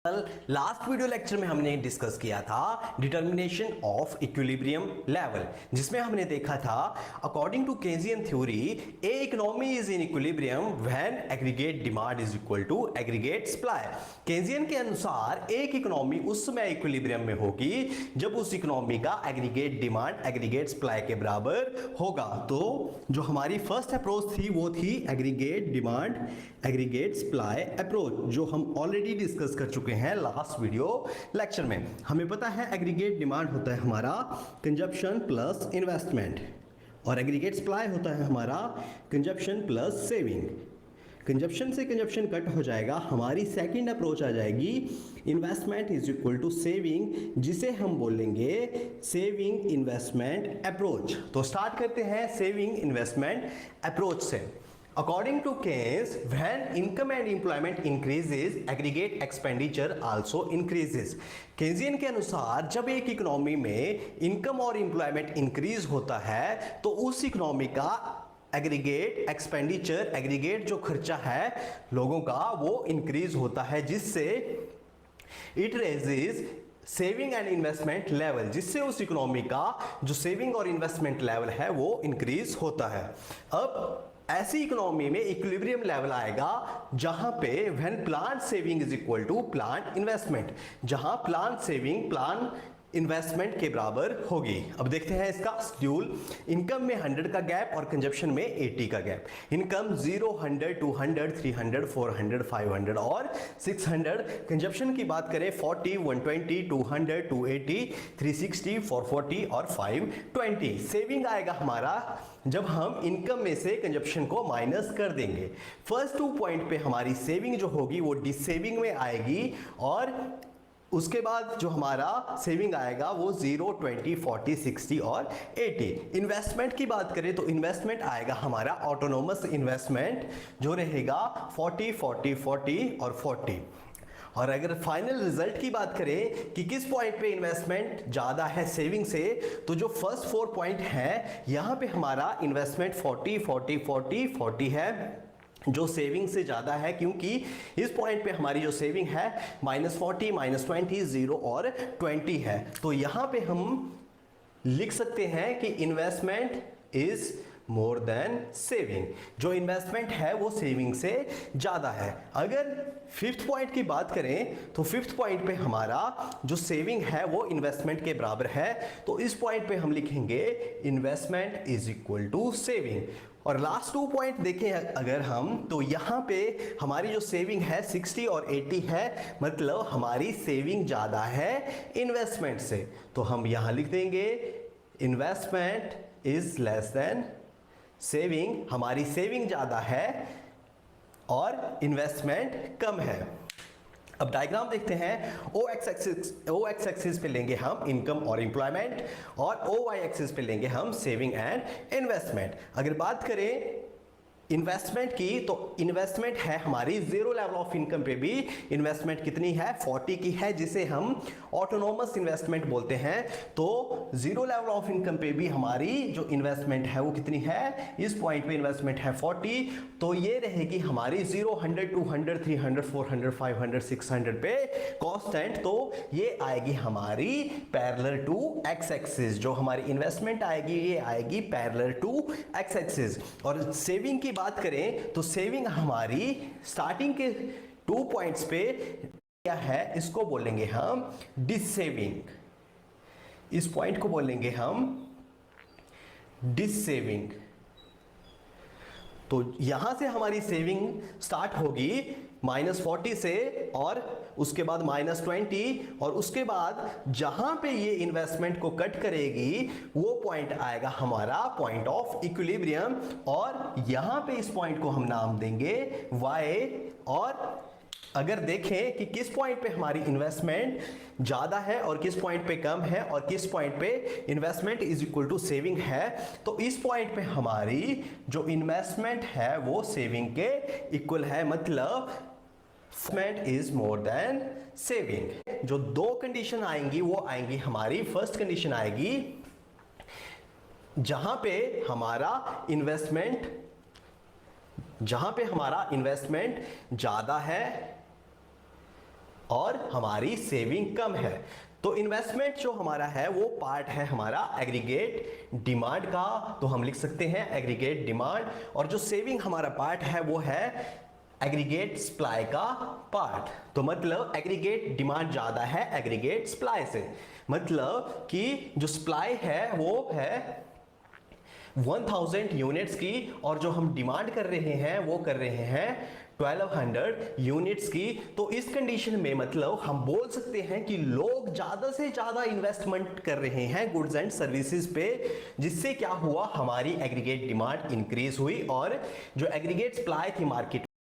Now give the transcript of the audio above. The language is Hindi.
लास्ट वीडियो लेक्चर में हमने डिस्कस किया था डिटर्मिनेशन ऑफ इक्विलिब्रियम लेवल, जिसमें हमने देखा था according to Keynesian theory a economy is in equilibrium when aggregate demand is equal to aggregate supply. Keynesian के अनुसार एक इकोनॉमी उस समय इक्विलिब्रियम में होगी जब उस इकोनॉमी का एग्रीगेट डिमांड एग्रीगेट सप्लाई के बराबर होगा। तो जो हमारी फर्स्ट अप्रोच थी वो थी aggregate demand aggregate supply approach, जो हम ऑलरेडी डिस्कस कर चुके हैं लास्ट वीडियो लेक्चर में। हमें पता है एग्रीगेट डिमांड होता है हमारा कंजप्शन प्लस इन्वेस्टमेंट और एग्रीगेट सप्लाई होता है हमारा कंजप्शन प्लस सेविंग। कंजप्शन से कंजप्शन कट हो जाएगा, हमारी सेकंड अप्रोच आ जाएगी investment is equal to saving, जिसे हम बोलेंगे सेविंग इन्वेस्टमेंट अप्रोच। तो स्टार्ट करते हैं सेविंग इन्वेस्टमेंट अप्रोच से। According to Keynes, when income and employment increases, aggregate expenditure also increases. केजियन के अनुसार जब एक इकोनॉमी में इनकम और एम्प्लॉयमेंट इंक्रीज होता है तो उस इकोनॉमी का एग्रीगेट एक्सपेंडिचर, एग्रीगेट जो खर्चा है लोगों का, वो इंक्रीज होता है, जिससे it raises saving and investment level, जिससे उस इकोनॉमी का जो सेविंग और इन्वेस्टमेंट लेवल है वो इंक्रीज होता है। अब ऐसी इकोनॉमी में इक्विलिब्रियम लेवल आएगा जहां पे when plan saving is equal to plan investment, जहां प्लान सेविंग प्लान इन्वेस्टमेंट के बराबर होगी। अब देखते हैं इसका शेड्यूल। इनकम में 100 का गैप और कंजप्शन में 80 का गैप। इनकम 0, 100, 200, 300, 400, 500 और 600। कंजप्शन की बात करें 40, 120, 200, 280, 360, 440 और 520। सेविंग आएगा हमारा जब हम इनकम में से कंजप्शन को माइनस कर देंगे। फर्स्ट 2 पॉइंट पे हमारी सेविंग जो होगी वो डिसेविंग में आएगी और उसके बाद जो हमारा सेविंग आएगा वो 0, 20, 40, 60 और 80। इन्वेस्टमेंट की बात करें तो इन्वेस्टमेंट आएगा हमारा ऑटोनोमस इन्वेस्टमेंट, जो रहेगा 40, 40, 40 और 40। और अगर फाइनल रिजल्ट की बात करें कि किस पॉइंट पे इन्वेस्टमेंट ज़्यादा है सेविंग से, तो जो फर्स्ट 4 पॉइंट हैं यहाँ पे हमारा इन्वेस्टमेंट 40, 40, 40, 40 है, जो सेविंग से ज़्यादा है, क्योंकि इस पॉइंट पे हमारी जो सेविंग है -40, -20, 0 और 20 है। तो यहाँ पे हम लिख सकते हैं कि investment is more than saving, जो इन्वेस्टमेंट है वो सेविंग से ज़्यादा है। अगर 5th पॉइंट की बात करें तो 5th पॉइंट पे हमारा जो सेविंग है वो इन्वेस्टमेंट के बराबर है, तो इस पॉइंट पे हम लिखेंगे investment is equal to saving. और लास्ट 2 पॉइंट देखें अगर हम, तो यहाँ पे हमारी जो सेविंग है 60 और 80 है, मतलब हमारी सेविंग ज़्यादा है इन्वेस्टमेंट से। तो हम यहाँ लिख देंगे investment is less than saving, हमारी सेविंग ज़्यादा है और इन्वेस्टमेंट कम है। अब डायग्राम देखते हैं। ओ एक्स एक्सिस पे लेंगे हम इनकम और एम्प्लॉयमेंट और ओ वाई एक्सिस पे लेंगे हम सेविंग एंड इन्वेस्टमेंट। अगर बात करें इन्वेस्टमेंट की, तो इन्वेस्टमेंट है हमारी 0 लेवल ऑफ इनकम पे भी इन्वेस्टमेंट कितनी है 40 की है, जिसे हम ऑटोनोमस इन्वेस्टमेंट बोलते हैं। तो 0 लेवल ऑफ इनकम पे भी हमारी जो इन्वेस्टमेंट है वो कितनी है, इस पॉइंट पे इन्वेस्टमेंट है 40। तो ये रहेगी हमारी 0, 100, 200, 300, 400, 500, 600 पे कांस्टेंट। तो ये आएगी हमारी पैरेलल टू एक्स एक्सिस, जो हमारी इन्वेस्टमेंट आएगी ये आएगी पैरेलल टू एक्स एक्सिस। और सेविंग की बात करें तो सेविंग हमारी स्टार्टिंग के 2 पॉइंट्स पे क्या है, इसको बोलेंगे हम डिसेविंग, इस पॉइंट को बोलेंगे हम डिसेविंग। तो यहां से हमारी सेविंग स्टार्ट होगी -40 से और उसके बाद -20 और उसके बाद जहां पे ये इन्वेस्टमेंट को कट करेगी वो पॉइंट आएगा हमारा पॉइंट ऑफ इक्विलिब्रियम, और यहां पे इस पॉइंट को हम नाम देंगे y। और अगर देखें कि किस पॉइंट पे हमारी इन्वेस्टमेंट ज़्यादा है और किस पॉइंट पे कम है और किस पॉइंट पे investment is equal to saving है, तो इस पॉइंट पे हमारी जो इन्वेस्टमेंट है वो सेविंग के इक्वल है, मतलब investment is more than saving. जो 2 कंडीशन आएंगी वो आएंगी हमारी, फर्स्ट कंडीशन आएगी जहां पे हमारा इन्वेस्टमेंट ज़्यादा है और हमारी सेविंग कम है। तो इन्वेस्टमेंट जो हमारा है वो पार्ट है हमारा एग्रीगेट डिमांड का, तो हम लिख सकते हैं एग्रीगेट डिमांड। और जो सेविंग हमारा पार्ट है वो है एग्रीगेट सप्लाई का पार्ट। तो मतलब एग्रीगेट डिमांड ज्यादा है एग्रीगेट सप्लाई से, मतलब कि जो सप्लाई है वो है 1000 यूनिट्स की और जो हम डिमांड कर रहे हैं वो कर रहे हैं 1200 यूनिट्स की। तो इस कंडीशन में मतलब हम बोल सकते हैं कि लोग ज्यादा से ज्यादा इन्वेस्टमेंट कर रहे हैं गुड्स एंड सर्विसेज पे, जिससे क्या हुआ, हमारी एग्रीगेट डिमांड इंक्रीज हुई और जो एग्रीगेट सप्लाई थी मार्केट